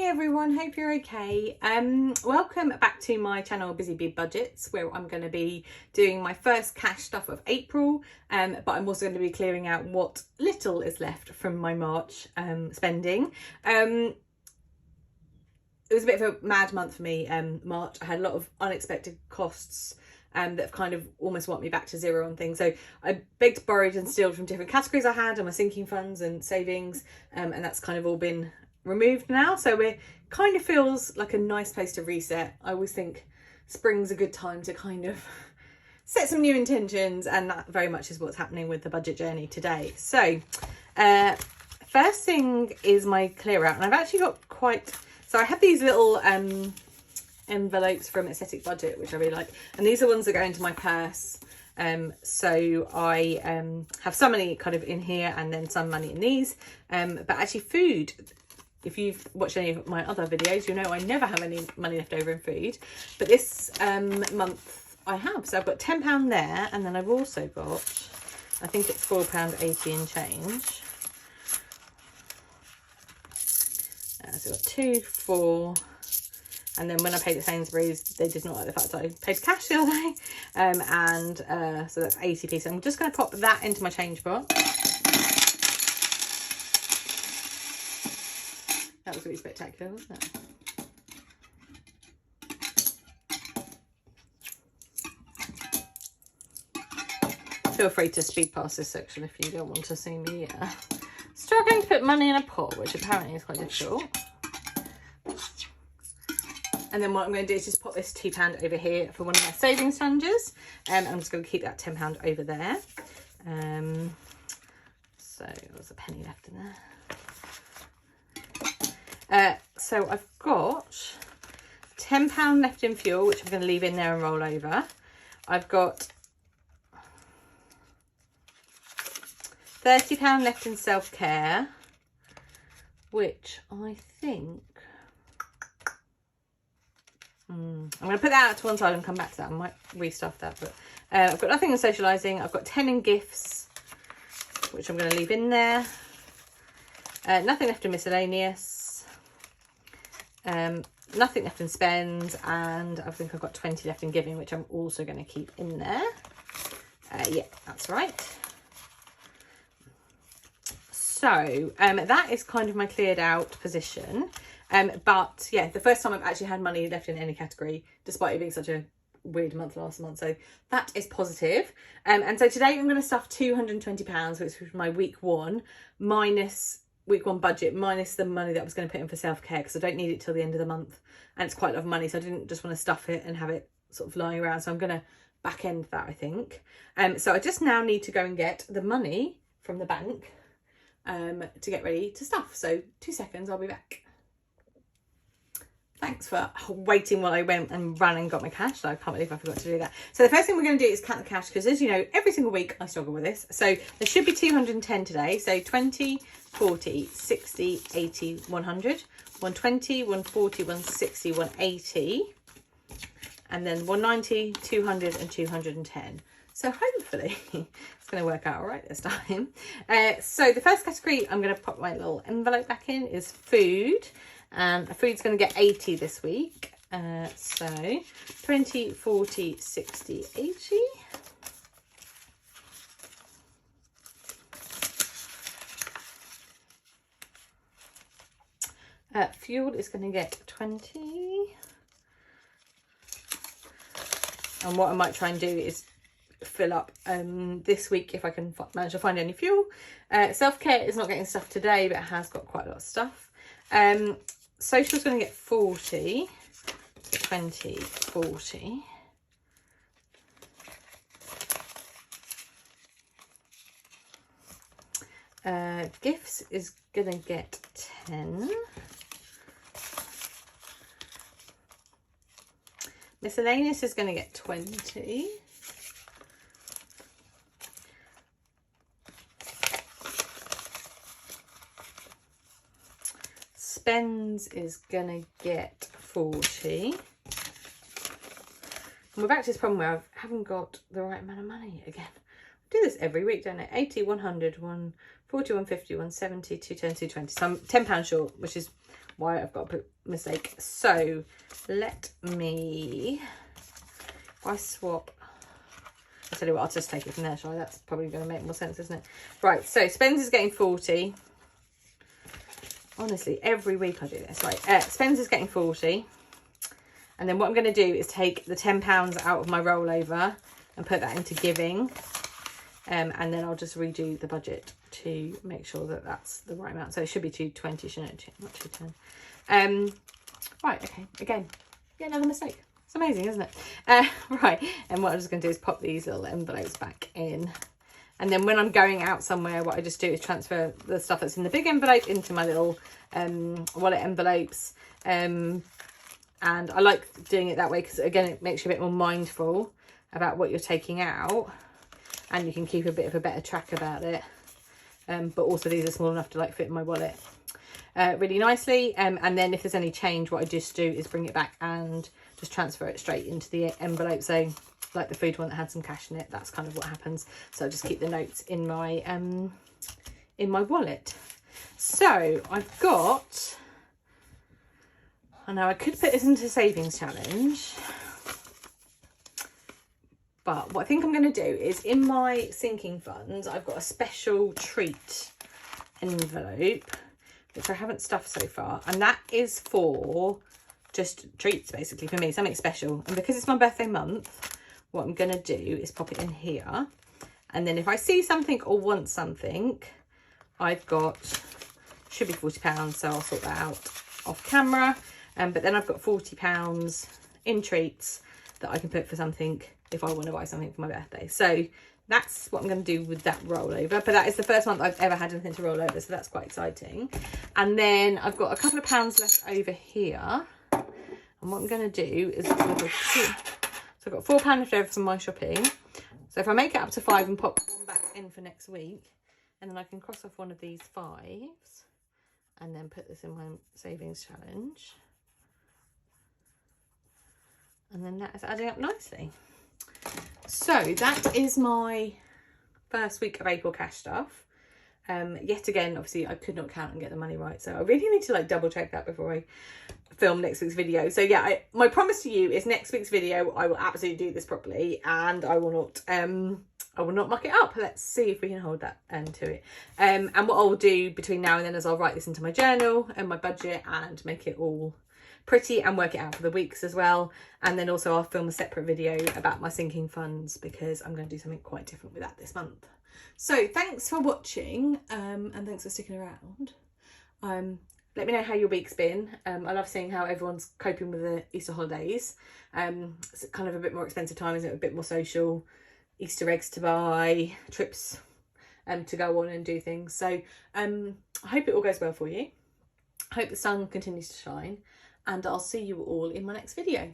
Hey everyone, hope you're okay. Welcome back to my channel Busy Bee Budgets, where I'm going to be doing my first cash stuff of April, but I'm also going to be clearing out what little is left from my March spending. It was a bit of a mad month for me, March. I had a lot of unexpected costs that have kind of almost want me back to zero on things. So I begged, borrowed and stealed from different categories I had and my sinking funds and savings, and that's kind of all been removed now. So it kind of feels like a nice place to reset. I always think spring's a good time to kind of set some new intentions, and that very much is what's happening with the budget journey today. So first thing is my clear out, and I've actually got so I have these little envelopes from Aesthetic Budget, which I really like, and these are ones that go into my purse. So I have some money kind of in here and then some money in these, but actually food, if you've watched any of my other videos, you know I never have any money left over in food, but this month I have. So I've got £10 there, and then I've also got, I think it's £4.80 and change. So I've got 2, 4, and then when I paid at Sainsbury's, they did not like the fact that I paid cash the other day, and so that's 80p. So I'm just going to pop that into my change box. That was really spectacular, wasn't it? Feel free to speed past this section if you don't want to see me struggling to put money in a pot, which apparently is quite difficult. And then what I'm going to do is just pop this £2 over here for one of my savings sponges. I'm just going to keep that £10 over there. So there's a penny left in there. So I've got £10 left in fuel, which I'm going to leave in there and roll over. I've got £30 left in self-care, which I think I'm going to put that out to one side and come back to that. I might restuff that, but I've got nothing in socialising. I've got 10 in gifts, which I'm going to leave in there. Nothing left in miscellaneous. Nothing left in spend, and I think I've got 20 left in giving, which I'm also going to keep in there. Yeah, that's right. So that is kind of my cleared out position. But yeah, the first time I've actually had money left in any category, despite it being such a weird month last month. So that is positive. And so today I'm going to stuff £220, which was my week one budget, minus the money that I was going to put in for self-care, because I don't need it till the end of the month, and it's quite a lot of money, so I didn't just want to stuff it and have it sort of lying around. So I'm going to back end that, I think. So I just now need to go and get the money from the bank to get ready to stuff. So 2 seconds, I'll be back. Thanks for waiting while I went and ran and got my cash. I can't believe I forgot to do that. So the first thing we're going to do is count the cash, because as you know, every single week I struggle with this. So there should be 210 today. So 20, 40, 60, 80, 100, 120, 140, 160, 180, and then 190, 200 and 210. So hopefully it's going to work out all right this time. So the first category I'm going to pop my little envelope back in is food. And food's going to get 80 this week. So 20, 40, 60, 80. Fuel is going to get 20. And what I might try and do is fill up this week if I can manage to find any fuel. Self-care is not getting stuff today, but it has got quite a lot of stuff. Social's going to get 40, so 20, 40. Gifts is going to get 10. Miscellaneous is going to get 20. Spends is gonna get 40. And we're back to this problem where I haven't got the right amount of money again. I do this every week, don't I? 80, 100, 140, 150, 170, 210, 220. So I'm £10 short, which is why I've got a mistake. So let me, if I swap, I'll tell you what, I'll just take it from there, shall I? That's probably going to make more sense, isn't it? Right, so Spencer's getting 40. Honestly, every week I do this. Right, Spencer's getting 40. And then what I'm going to do is take the £10 out of my rollover and put that into giving. And then I'll just redo the budget to make sure that that's the right amount. So it should be 220, shouldn't it? Not 210. Right, okay, again, yeah, another mistake. It's amazing, isn't it? Right, and what I'm just going to do is pop these little envelopes back in. And then when I'm going out somewhere, what I just do is transfer the stuff that's in the big envelope into my little wallet envelopes. And I like doing it that way because, again, it makes you a bit more mindful about what you're taking out. And you can keep a bit of a better track about it. But also these are small enough to like fit in my wallet really nicely. And then if there's any change, what I just do is bring it back and just transfer it straight into the envelope. So like the food one that had some cash in it, that's kind of what happens. So I just keep the notes in my wallet. So I've got, I know I could put this into savings challenge, but what I think I'm going to do is in my sinking funds, I've got a special treat envelope, which I haven't stuffed so far. And that is for just treats, basically, for me, something special. And because it's my birthday month, what I'm going to do is pop it in here. And then if I see something or want something, I've got, should be £40, so I'll sort that out off camera. But then I've got £40 in treats that I can put for something if I want to buy something for my birthday. So that's what I'm going to do with that rollover. But that is the first month I've ever had anything to roll over, so that's quite exciting. And then I've got a couple of pounds left over here. And what I'm going to do is, so I've got £4 left over from my shopping. So if I make it up to 5 and pop one back in for next week, and then I can cross off one of these 5s and then put this in my savings challenge. And then that is adding up nicely. So that is my first week of April cash stuff. Yet again, obviously I could not count and get the money right, so I really need to like double check that before I film next week's video. So yeah, my promise to you is next week's video I will absolutely do this properly, and I will not muck it up. Let's see if we can hold that to it. And what I'll do between now and then is I'll write this into my journal and my budget and make it all pretty and work it out for the weeks as well. And then also I'll film a separate video about my sinking funds because I'm going to do something quite different with that this month. So thanks for watching, and thanks for sticking around. Let me know how your week's been. I love seeing how everyone's coping with the Easter holidays. It's kind of a bit more expensive time, isn't it? A bit more social, Easter eggs to buy, trips to go on and do things. So I hope it all goes well for you. I hope the sun continues to shine, and I'll see you all in my next video.